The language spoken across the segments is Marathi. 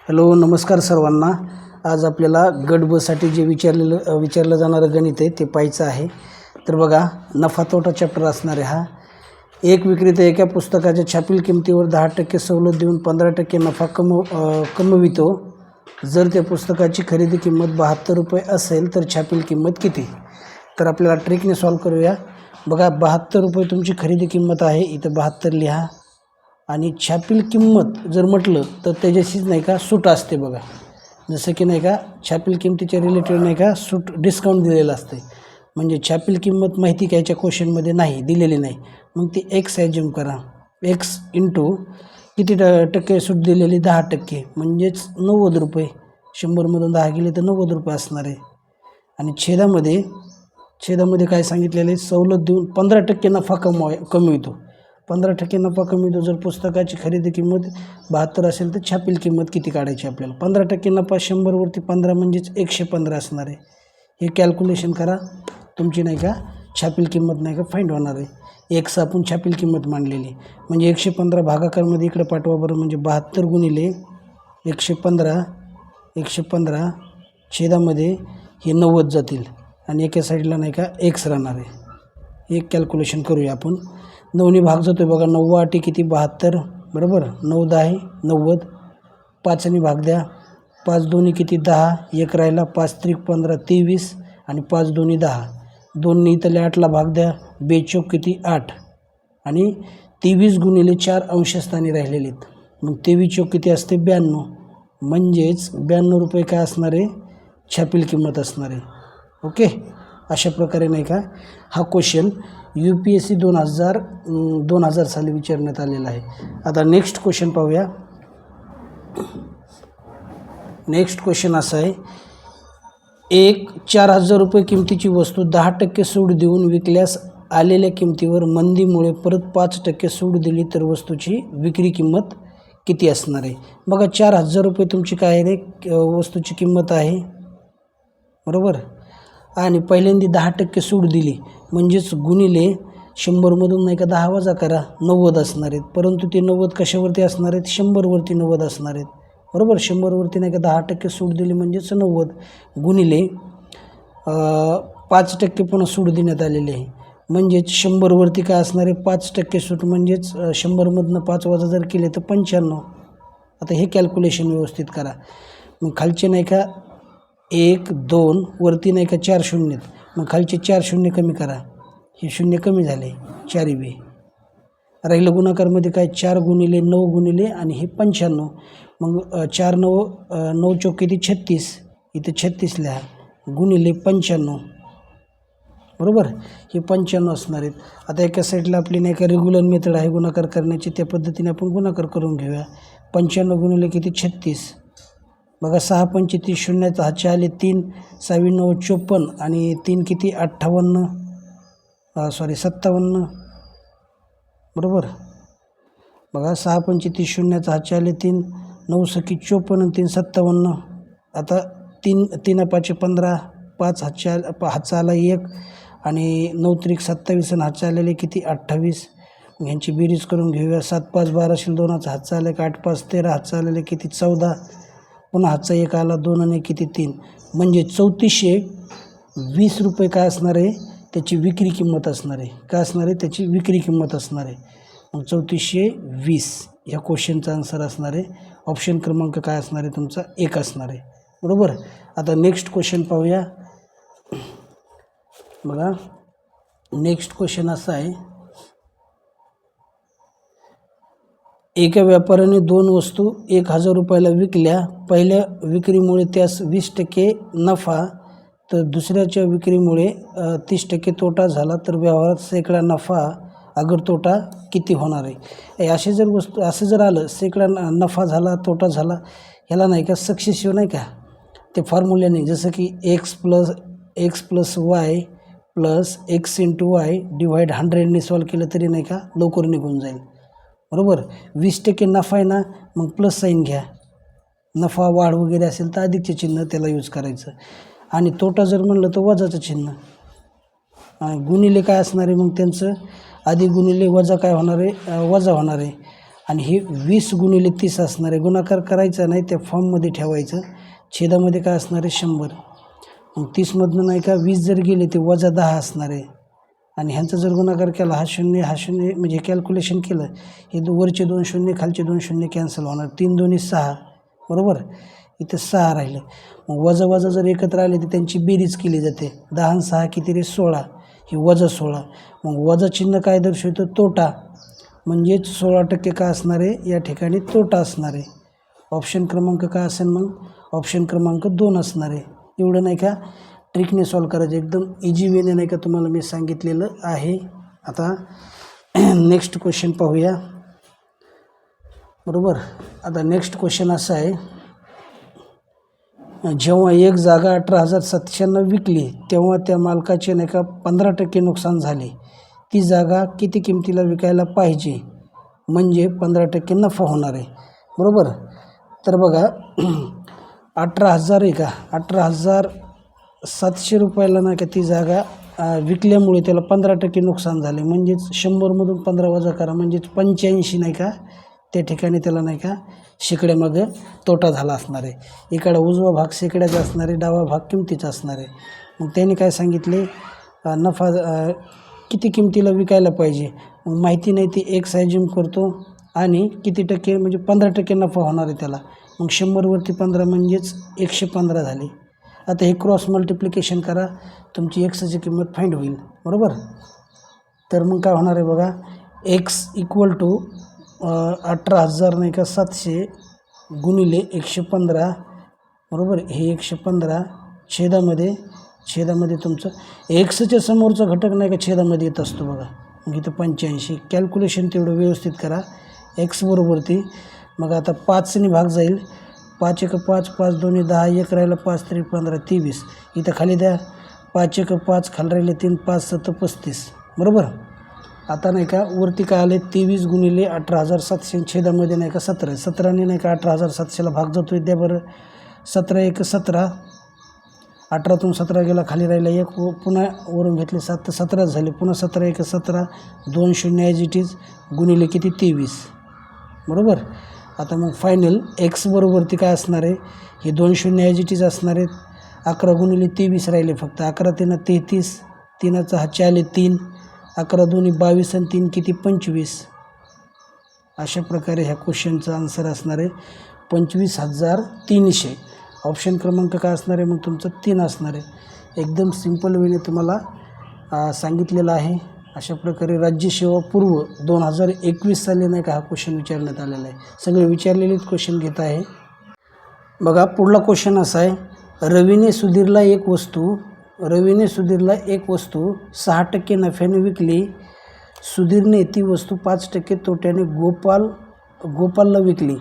हॅलो नमस्कार सर्वांना। आज आपल्याला गट ब साठी जे विचारलं जाणारं गणित आहे ते पाहायचं आहे। तर बघा, नफा तोटा चॅप्टर असणार आहे हा। एक विक्रेता एका पुस्तकाच्या छापील किमतीवर 10% सवलत देऊन 15% नफा कमवितो। जर त्या पुस्तकाची खरेदी किंमत 72 रुपये असेल तर छापील किंमत किती? तर आपल्याला ट्रिकने सॉल्व करूया। बघा, 72 रुपये तुमची खरेदी किंमत आहे, इथं 72 लिहा। आणि छापील किंमत जर म्हटलं तर त्याच्याशीच नाही का सूट असते बघा। जसं की नाही का छापील किमतीच्या रिलेटेड नाही का सूट डिस्काउंट दिलेलं असते। म्हणजे छापील किंमत माहिती घ्यायच्या क्वेश्चनमध्ये नाही दिलेली नाही, मग ती एक्स ॲज्युम करा। एक्स इंटू किती टक्के सूट दिलेली? 10%, म्हणजेच 90 रुपये। 100मधून 10 गेले तर 90 रुपये असणार आहे। आणि छेदामध्ये काय सांगितलेलं आहे? सवलत देऊन 15% नफा कमवितो। 15% नफा कमवितो। जर पुस्तकाची खरेदी किंमत 72 असेल तर छापील किंमत किती काढायची आपल्याला? 15% नफा 100वरती 15 म्हणजेच 115 असणार आहे। हे कॅल्क्युलेशन करा, तुमची नाही का छापील किंमत नाही का फाइंड होणार आहे। एक्स आपण छापील किंमत मांडलेली, म्हणजे 115 भागाकारमध्ये इकडे पाठवा बरं। म्हणजे 72 गुणिले 115 छेदामध्ये हे 90 जातील आणि एका साईडला नाही का एक्स राहणार आहे। एक कॅल्क्युलेशन करूया आपण। 9ने भाग जातो आहे बघा, 9 8 किती? 72 बरोबर। 9 10 90, 5ने भाग द्या, 5 2 किती? 10, 1 राहिला, 5 3 15 23 आणि 5 2 10। 2ने इथले 8ला भाग द्या, 2 4 किती? 8 आणि 23 गुणिले 4 अंशस्थानी राहिलेले आहेत। मग 23 4 किती असते? 92, म्हणजेच 92 रुपये काय असणार आहे? छापील किंमत असणार आहे। ओके, अशा प्रकारे नाही का हा क्वेश्चन UPSC 2000 साली विचारण्यात आलेला आहे। आता नेक्स्ट क्वेश्चन पाहूया। नेक्स्ट क्वेश्चन असा आहे, एक 4000 रुपये किमतीची वस्तू 10% सूट देऊन विकल्यास आलेल्या किमतीवर मंदीमुळे परत 5% सूट दिली तर वस्तूची विक्री किंमत किती असणार आहे? बघा, 4000 रुपये तुमची काय आहे रे वस्तूची किंमत आहे बरोबर। आणि पहिल्यांदा 10% सूट दिली, म्हणजेच गुणिले 100मधून नाही का 10 वजा करा, 90 असणार आहेत। परंतु ते 90 कशावरती असणार आहेत? 100वरती 90 असणार आहेत बरोबर। 100वरती नाही का 10% सूट दिली म्हणजेच 90 गुणिले 5% पुन्हा सूट देण्यात आलेली आहे, म्हणजेच 100वरती काय असणार आहे? 5% सूट, म्हणजेच 100मधनं 5 वजा जर केले तर 95। आता हे कॅल्क्युलेशन व्यवस्थित करा। मग खालचे नाही का 1 2 वरती नाही का 4 शून्य, मग खालचे 4 शून्य कमी करा, हे शून्य कमी झाले, 4 बी राहिलं। गुणाकारमध्ये काय? 4 गुणिले 9 गुणिले आणि हे 95, मग 4 9 9 चौक किती? 36, इथे 36 लिहा गुणिले 95 बरोबर। हे 95 असणार आहेत। आता एका साईडला आपली नाही का रेग्युलर मेथड आहे गुणाकार करण्याची, त्या पद्धतीने आपण गुणाकार करून घेऊया। 95 गुणिले किती? 36, बघा 6 5 30 शून्याचा हातचे आले 3, 6 9 54 आणि 3 किती? 57 बरोबर। बघा 6 5 30 शून्याचा हातचे आले 3, 9 6 54 आणि 3 57। आता 3 3 5 15, 5 हातचा आला 1 आणि 9 3 27 आणि हातचे आलेले किती? 28। ह्यांची बेरीज करून घेऊया। 7 5 12 2चा हातचा आले 8 5 13, हातचा आलेले किती? 14, पुन्हा हातचा 1 आला 2 आणि किती? 3, म्हणजे 3420 रुपये काय असणार आहे? त्याची विक्री किंमत असणार आहे। काय असणार आहे? त्याची विक्री किंमत असणार आहे। मग 3420 ह्या क्वेश्चनचा आन्सर असणार आहे। ऑप्शन क्रमांक काय असणार आहे तुमचा? 1 असणार आहे बरोबर। आता नेक्स्ट क्वेश्चन पाहूया। बघा, नेक्स्ट क्वेश्चन असा आहे, एका व्यापाऱ्याने 2 वस्तू 1000 रुपयाला विकल्या। पहिल्या विक्रीमुळे त्यास 20% नफा तर दुसऱ्याच्या विक्रीमुळे 30% तोटा झाला, तर व्यवहारात सैकडा नफा अगर तोटा किती होणार आहे? असं जर आलं सैकडा नफा झाला तोटा झाला, ह्याला नाही का सक्सेसिव्ह नाही का ते फॉर्म्युल्याने, जसं की x plus y plus x into Y divide 100ने सॉल्व केलं तरी नाही का लवकर निघून जाईल बरोबर। 20% नफा आहे ना, मग प्लस साईन घ्या। नफा वाढ वगैरे असेल तर अधिकचे चिन्ह त्याला यूज करायचं, आणि तोटा जर म्हणलं तर वजाचं चिन्ह। गुणिले काय असणार आहे? मग त्यांचं अधिक गुणिले वजा काय होणार आहे? वजा होणार आहे। आणि हे 20 गुणिले 30 असणार आहे. गुणाकार करायचा नाही, त्या फॉर्ममध्ये ठेवायचं. छेदामध्ये काय असणार आहे 100. मग 30मधनं नाही का 20 जर गेले ते -10 असणार आहे. आणि ह्यांचा जर गुणाकार केला, हा शून्य म्हणजे कॅल्क्युलेशन केलं, हे वरचे 2 शून्य खालचे 2 शून्य कॅन्सल होणार. 3 दोन्ही 6, बरोबर. इथं 6 राहिलं. मग वजा जर एकत्र आले तर त्यांची बेरीज केली जाते. 10 आणि 6 किती रे 16, हे -16. मग वजा चिन्ह काय दर्शवतं? तोटा. म्हणजेच 16% काय असणार आहे या ठिकाणी? तोटा असणार आहे. ऑप्शन क्रमांक काय असेल मग? ऑप्शन क्रमांक 2 असणार आहे. एवढं नाही का ट्रिकने सॉल्व करायचं, एकदम इझी वेने नाही का तुम्हाला मी सांगितलेलं आहे. आता नेक्स्ट क्वेश्चन पाहूया, बरोबर. आता नेक्स्ट क्वेश्चन असा आहे, जेव्हा एक जागा 18,700 विकली तेव्हा त्या मालकाचे नाही का 15% नुकसान झाले. ती जागा किती किमतीला विकायला पाहिजे म्हणजे 15% नफा होणार आहे, बरोबर. तर बघा 18,000 आहे का, 18,700 रुपयाला नाही का ती जागा विकल्यामुळे त्याला 15% नुकसान झाले. म्हणजेच 100मधून 15 वजा करा, म्हणजेच 85 नाही का त्या ठिकाणी त्याला नाही का शेकड्यामागं तोटा झाला असणार आहे. इकडं उजवा भाग शेकड्याचा असणार आहे, डावा भाग किमतीचा असणार आहे. मग त्याने काय सांगितले, नफा किती किमतीला विकायला पाहिजे. मग माहिती नाही ती एक ॲज्युम करतो आणि किती टक्के म्हणजे 15% नफा होणार आहे त्याला. मग 100वरती 15 म्हणजेच 115 झाले. आता हे क्रॉस मल्टिप्लिकेशन करा, तुमची एक्सची किंमत फाइंड होईल, बरोबर. तर मग काय होणार आहे बघा, एक्स इक्वल टू 18,000 नाही का 700 गुणिले 115, बरोबर. हे 115 छेदामध्ये तुमचं एक्सच्या समोरचा घटक नाही का छेदामध्ये येत असतो बघा. मग इथं 85. कॅल्क्युलेशन तेवढं व्यवस्थित करा. एक्स बरोबरती मग आता 5ने भाग जाईल. 5 1 5, 5 2 10, 1 राहिलं 5 3 15 23. इथं खाली द्या 5 1 5, खाली राहिले 3 5 7 35, बरोबर. आता नाही का वरती काय आले 23 गुणिले 18,700 छेदामध्ये नाही का 17. 17ने नाही का 18,700ला भाग जातो आहे. द्या बरं 17 1 17, 18तून 17 गेला, खाली राहिला 1, पुन्हा वरून घेतले 7 तर 17 झाले. पुन्हा 17 1 17, 2 शून्य ॲज इट इज गुणिले किती 23, बरोबर. आता मग फायनल एक्स बरोबरती काय असणार आहे, हे 2 शून्य ॲज इट इज असणार आहेत. 11 गुणिले 23 राहिले फक्त. 11 3 33, 3चा हा 4 3, 11 2 22 आणि 3 किती 25. अशा प्रकारे ह्या क्वेश्चनचा आन्सर असणार आहे 25,300. ऑप्शन क्रमांक काय असणार आहे मग तुमचं 3 असणार आहे. एकदम सिंपल वेने तुम्हाला सांगितलेलं आहे. अशा प्रकारे राज्यसेवा पूर्व 2021 साली नाही का हा क्वेश्चन विचारण्यात आलेला आहे. सगळे विचारलेलेच क्वेश्चन घेत आहे. बघा पुढला क्वेश्चन असा आहे, रवीने सुधीरला एक वस्तू 6% नफ्याने विकली. सुधीरने ती वस्तू 5% तोट्याने गोपालला विकली.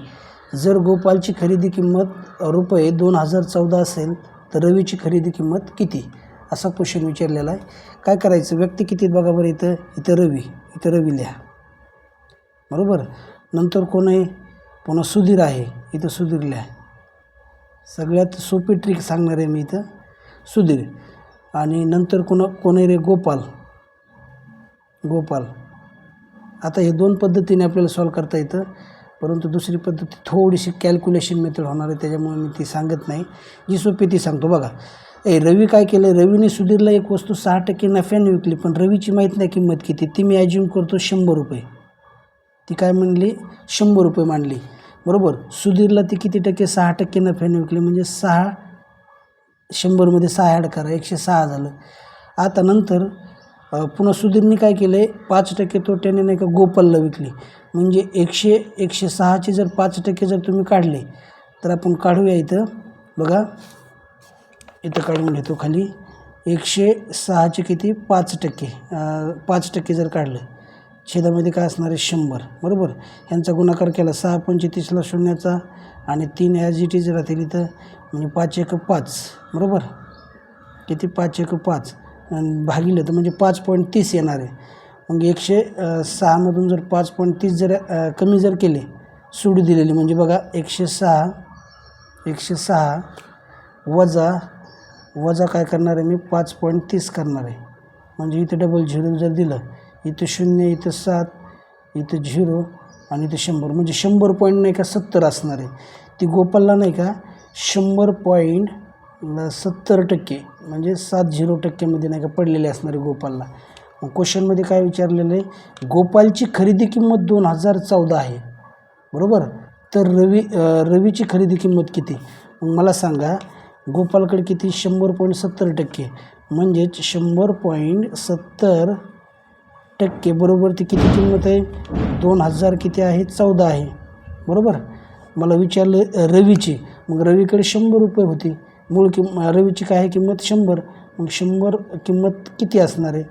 जर गोपालची खरेदी किंमत रुपये 2014 असेल तर रवीची खरेदी किंमत किती, असा क्वेश्चन विचारलेला आहे. काय करायचं, व्यक्ती किती बघा बरं. इथं रवी लिहा, बरोबर. नंतर कोण आहे, पुन्हा सुधीर आहे, इथं सुधीर लिहा. सगळ्यात सोपी ट्रिक सांगणार आहे मी इथं, सुधीर. आणि नंतर कोण आहे रे, गोपाल. आता हे 2 पद्धतीने आपल्याला सॉल्व करता येतं, परंतु दुसरी पद्धती थोडीशी कॅल्क्युलेशन मेथड होणार आहे, त्याच्यामुळे मी ती सांगत नाही. जी सोपी ती सांगतो बघा. रवी काय केलं, रवीने सुधीरला एक वस्तू 6% नफ्याने विकली, पण रवीची माहीत नाही किंमत किती. ती मी ॲज्युम करतो 100 रुपये. ती काय म्हणली 100 रुपये मानली, बरोबर. सुधीरला ती किती टक्के 6% नफ्याने विकली, म्हणजे 6 100मध्ये 6 ॲड करा, 106 झालं. आता नंतर पुन्हा सुधीरने काय केलं, 5% तोट्याने नाही का गोपालला विकली. म्हणजे 106चे जर 5% जर तुम्ही काढले तर आपण काढूया इथं बघा, इथं काढून घेतो खाली. 106चे किती 5% जर काढलं, छेदामध्ये काय असणार आहे 100, बरोबर. यांचा गुणाकार केला 6 35ला शून्याचा आणि 3 ॲज इट इज राहतील इथं, म्हणजे 5 1 5, बरोबर. किती 5 1 5 आणि भागिले तर म्हणजे 5.30 येणार आहे. मग 106मधून जर 5.30 जर कमी जर केले, सूड दिलेली, म्हणजे बघा 106 वजा काय करणार आहे मी 5.30 करणार आहे. म्हणजे इथं डबल 0 जर दिलं, इथं 0, इथं 7, इथं 0, आणि ते 100 म्हणजे 100 पॉईंट नाही का 70 असणार आहे. ती गोपालला नाही का 100.70% म्हणजे 70% नाही का पडलेली असणार आहे गोपालला. मग क्वेश्चनमध्ये काय विचारलेलं आहे, गोपालची खरेदी किंमत 2014 आहे बरोबर. तर रवीची खरेदी किंमत किती. मग मला सांगा गोपालकडे किती 100.70% म्हणजेच 100.70% बरोबर ती किती किंमत आहे 2000 किती आहे 14 आहे बरोबर. मला विचारलं रवीची, मग रवीकडे 100 रुपये होती मूळ रवीची काय आहे किंमत 100. मग 100 किंमत किती असणार आहे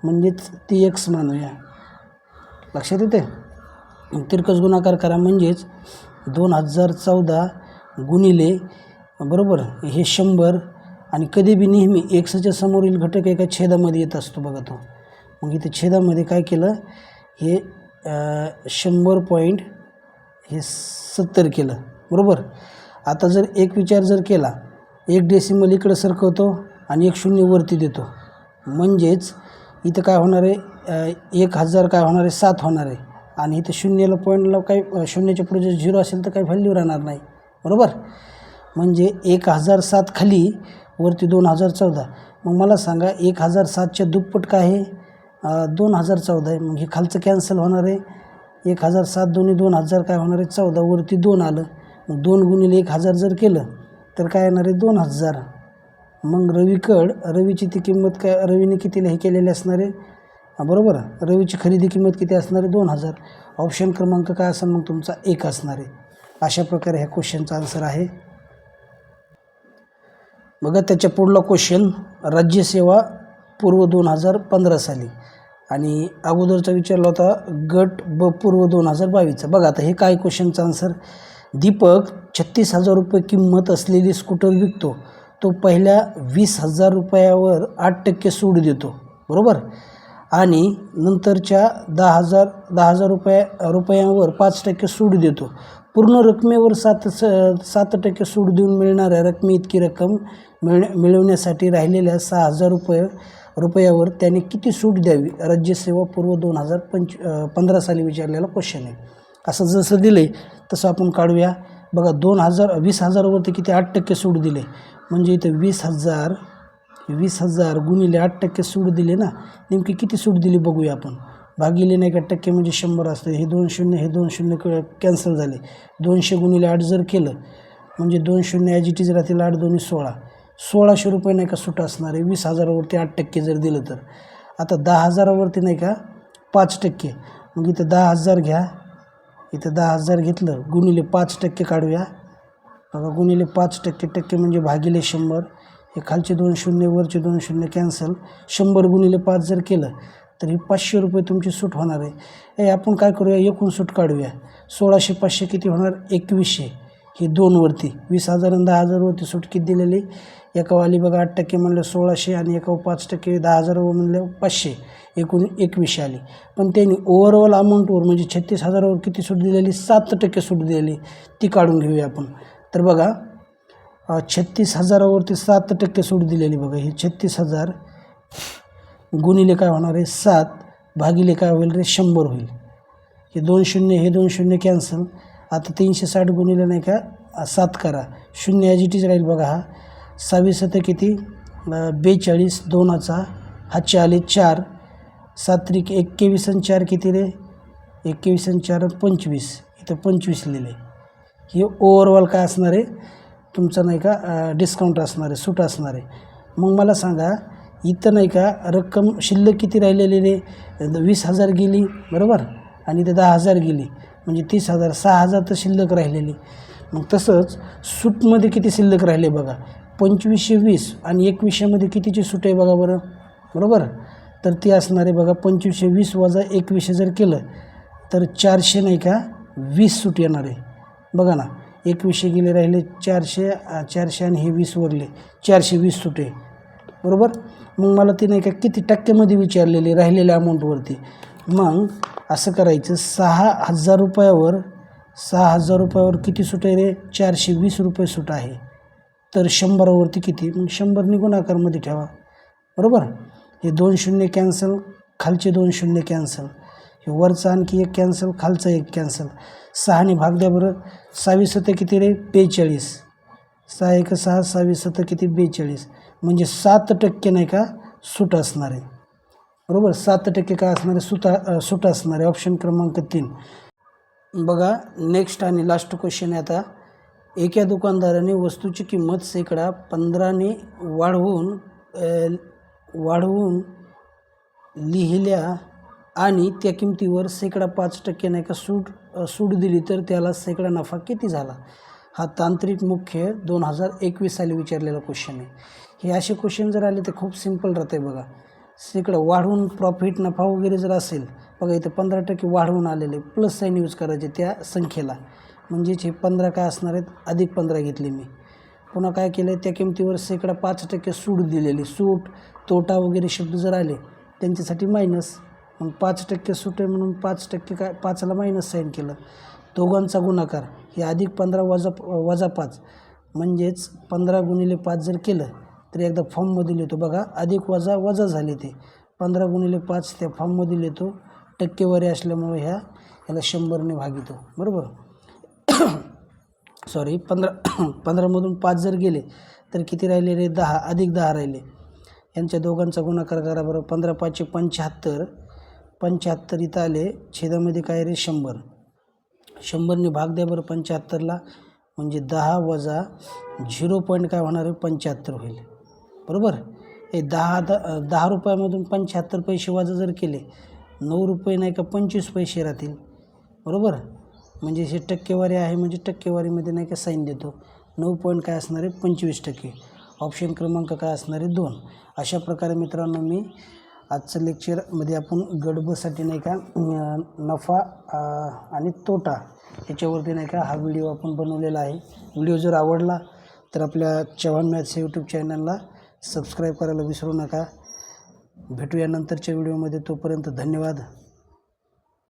म्हणजेच ती x मानूया. लक्षात येते. तिरकस गुणाकार करा म्हणजेच 2014 गुणिले बरोबर हे 100 आणि कधी बी नेहमी एक्सच्या समोरील घटक एका छेदामध्ये येत असतो बघा तो. मग इथे छेदामध्ये काय केलं हे 100.70 केलं बरोबर. आता जर एक विचार जर केला, एक डेसिमल इकडं सरकवतो आणि एक शून्य वरती देतो म्हणजेच इथं काय होणार आहे 1000 काय होणार आहे 7 होणार आहे आणि इथं शून्याला पॉईंटला काही शून्याच्या पुढे जर 0 असेल तर काही व्हॅल्यू राहणार नाही बरोबर. म्हणजे 1007 खाली वरती 2014. मग मला सांगा 1007च्या दुप्पट काय आहे 2014 आहे. मग हे खालचं कॅन्सल होणार आहे. 1007 दोन्ही 2000 काय होणार आहे 14 वरती 2 आलं. मग 2 गुणिले 1000 जर केलं तर काय येणार आहे 2000. मग रवीची ती किंमत काय रवीने कितीला हे केलेली असणार आहे बरोबर. रवीची खरेदी किंमत किती असणार आहे 2000. ऑप्शन क्रमांक काय असेल मग तुमचा 1 असणार आहे. अशा प्रकारे ह्या क्वेश्चनचा आन्सर आहे. बघा त्याच्या पुढला क्वेश्चन राज्यसेवा पूर्व 2015 साली आणि अगोदरचा विचारला होता गट ब पूर्व 2022चा. बघा आता हे काय क्वेश्चनचा आन्सर. दीपक 36,000 रुपये किंमत असलेली स्कूटर विकतो. तो पहिल्या 20,000 रुपयावर 8% सूट देतो बरोबर आणि नंतरच्या 10,000 रुपयांवर 5% सूट देतो. पूर्ण रकमेवर 7% सूट देऊन मिळणाऱ्या रकमे इतकी रक्कम मिळवण्यासाठी राहिलेल्या 6,000 रुपयावर त्याने किती सूट द्यावी. राज्यसेवा पूर्व 2015 साली विचारलेला क्वेश्चन आहे. असं जसं दिलं आहे तसं आपण काढूया. बघा 20,000वरती किती 8% सूट दिले म्हणजे इथं 20,000 गुणिले 8% सूट दिले ना. नेमकी किती सूट दिली बघूया आपण. भागिले नाही का टक्के म्हणजे 100 असतं. हे 2 शून्य कॅन्सल झाले. 200 गुणिले 8 जर केलं म्हणजे 2 शून्य ॲज इट इज राहतील 8 दोन्ही 1600 रुपये नाही का सूट असणार आहे 20,000वरती 8% जर दिलं तर. आता 10,000वरती नाही का 5%. मग इथं 10,000 घ्या, इथं 10,000 घेतलं गुणिले 5% काढूया. बघा गुणिले 5% म्हणजे भागिले 100. हे खालचे 2 शून्य वरचे 2 शून्य कॅन्सल. 100 गुणिले 5 जर केलं तर ही 500 रुपये तुमची सूट होणार आहे. हे आपण काय करूया एकूण सूट काढूया. 1600 500 किती होणार 2100. ही 2वरती 20,000 आणि 10,000वरती सूट किती दिलेली. एकावाली बघा 8% म्हणलं 1600 आणि एकावर 5% 10,000 म्हणलं 500 एकूण 2100 आली. पण त्यांनी ओव्हरऑल अमाऊंटवर म्हणजे 36,000वर किती सूट दिलेली 7% सूट दिलेली ती काढून घेऊया आपण. तर बघा 36,000वरती 7% सूट दिलेली. बघा हे 36,000 गुणिले काय होणार आहे 7 भागिले काय होईल रे 100 होईल. हे 2 शून्य कॅन्सल. आता 360 गुणिले नाही का 7 करा. 0 ॲज इट इज राहील. बघा हा 26 किती 42 2चा हातचे आले 4 7 21 आणि 4 किती रे 21 आणि 4 25. इथं 25 लिहिले. हे ओव्हरऑल काय असणार आहे तुमचं नाही का डिस्काउंट असणार आहे सूट असणार आहे. मग मला सांगा इथं नाही का रक्कम शिल्लक किती राहिलेली रे 20,000 गेली बरोबर आणि इथं 10,000 गेली म्हणजे 30,000 6,000 तर शिल्लक राहिलेली. मग तसंच सूटमध्ये किती शिल्लक राहिले बघा 2520 आणि 2100मध्ये कितीची सूट आहे बघा बरं बरोबर. तर ती असणार आहे बघा 2520 वजा 2100 जर केलं तर 400 नाही का 20 सूट येणार आहे. बघा ना 2100 गेले राहिले 400 आणि हे 20 वरले 420 सूट आहे बरोबर. मग मला ती नाही का किती टक्क्यामध्ये विचारलेली राहिलेल्या अमाऊंटवरती. मग असं करायचं 6,000 रुपयावर किती सूट आहे रे 420 रुपये सूट आहे. तर 100वरती किती मग 100 गुणाकारमध्ये ठेवा बरोबर. हे 2 शून्य कॅन्सल खालचे 2 शून्य कॅन्सल. हे वरचं आणखी एक कॅन्सल, खालचं एक कॅन्सल. 6ने भाग द्या बरं. 6 किती रे? 42. 6 1 6, 6 किती? 42. म्हणजे 7% नाही का सूट असणार आहे. बरोबर, 7% काय असणार आहे? सूट असणार आहे. ऑप्शन क्रमांक 3. बघा नेक्स्ट आणि लास्ट क्वेश्चन आहे आता. एका दुकानदाराने वस्तूची किंमत शेकडा 15ने वाढवून लिहिल्या आणि त्या किमतीवर शेकडा 5% नाही का सूट दिली तर त्याला शेकडा नफा किती झाला? हा तांत्रिक मुख्य 2021 साली विचारलेला क्वेश्चन आहे. हे असे क्वेश्चन जर आले तर खूप सिंपल राहते. बघा शेकडा वाढवून प्रॉफिट नफा वगैरे जर असेल, बघा इथं 15% वाढवून आलेले, प्लस साईन यूज करायचे त्या संख्येला. म्हणजेच हे 15 काय असणार आहेत? अधिक 15 घेतले मी. पुन्हा काय केलं आहे? त्या किमतीवर शेकडा 5% सूट दिलेली. सूट तोटा वगैरे शब्द जर आले त्यांच्यासाठी मायनस. मग 5% सूट आहे म्हणून 5% काय 5ला मायनस साईन केलं. दोघांचा गुणाकार हे अधिक 15 वजा 5, म्हणजेच 15 गुणिले 5 जर केलं तर एकदा फॉर्ममध्ये लिहितो. बघा अधिक वजा झाले ते 15 गुणिले 5 त्या फॉर्ममध्ये लिहितो. टक्केवारी असल्यामुळे याला 100ने भागितो. बरोबर सॉरी 15मधून 5 जर गेले तर किती राहिले रे? 10, अधिक 10 राहिले. यांच्या दोघांचा गुणाकार करा बरं. 15 5 75, 75 इथं आले. छेदामध्ये काय रे? 100. 100ने भाग द्या बरं 75ला. म्हणजे 10 वजा 0 पॉईंट काय होणार आहे? 75 होईल. बरोबर, हे 10 रुपयामधून 75 पैसे वजा जर केले 9 रुपये नाही का 25 पैसे राहतील. बरोबर, म्हणजे हे टक्केवारी आहे, म्हणजे टक्केवारीमध्ये नाही का साईन देतो. 9 पॉईंट काय असणार आहे? 25%. ऑप्शन क्रमांक काय असणार आहे? 2. अशा प्रकारे मित्रांनो मी आजचं लेक्चरमध्ये आपण गट ब साठी नाही का नफा आणि तोटा याच्यावरती नाही का हा व्हिडिओ आपण बनवलेला आहे. व्हिडिओ जर आवडला तर आपल्या चव्हाण मॅथ्स यूट्यूब चॅनलला सबस्क्राईब करायला विसरू नका. भेटूया नंतरच्या व्हिडिओमध्ये. तोपर्यंत धन्यवाद.